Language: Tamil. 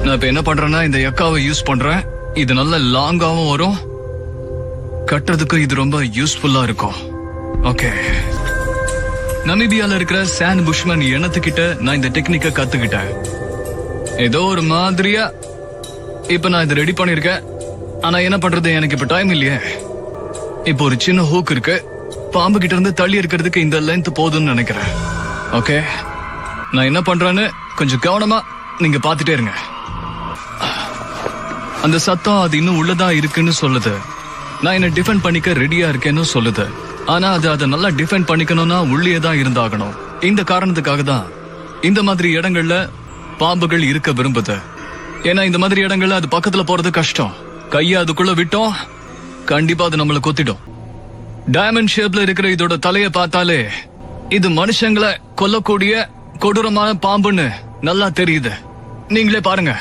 நான் இப்ப என்ன பண்றேன்னா இந்த எக்காவை யூஸ் பண்றேன். இது நல்ல லாங்காவும் வரும், கட்டுறதுக்கு இது ரொம்ப யூஸ்ஃபுல்லா இருக்கும். ஓகே, நமீபியால இருக்கிற சான் புஷ்மன் இனத்துக்கிட்ட நான் இந்த டெக்னிக்க கத்துக்கிட்டேன். ஏதோ ஒரு மாதிரியா இப்ப நான் இதை ரெடி பண்ணிருக்கேன். ஆனா என்ன பண்றது, எனக்கு இப்ப டைம் இல்லையே. இப்போ ஒரு சின்ன ஹூக் இருக்கு, பாம்பு கிட்ட இருந்து தள்ளி இருக்கிறதுக்கு இந்த லென்த் போதும்னு நினைக்கிறேன். ஓகே, நான் என்ன பண்றேன்னு கொஞ்சம் கவனமா நீங்க பாத்துட்டே இருங்க. அந்த சத்தம் அது இன்னும் உள்ளதா இருக்குன்னு சொல்லுது. நான் என்ன டிஃபெண்ட் பண்ணிக்க ரெடியா இருக்கேன்னு சொல்லுது. ஆனா அது அதை நல்லா டிஃபெண்ட் பண்ணிக்கணும்னா உள்ளே தான் இருந்தாகணும். இந்த காரணத்துக்காக தான் இந்த மாதிரி இடங்கள்ல பாம்புகள் இருக்க விரும்புது. ஏன்னா இந்த மாதிரி இடங்கள்ல அது பக்கத்துல போறது கஷ்டம். கைய அதுக்குள்ள விட்டோம், கண்டிப்பா அது நம்மள கொத்திடும். டைமண்ட் ஷேப்ல இருக்கிற இதோட தலைய பார்த்தாலே இது மனுஷங்களை கொல்லக்கூடிய கொடூரமான பாம்புன்னு நல்லா தெரியுது. நீங்களே பாருங்க.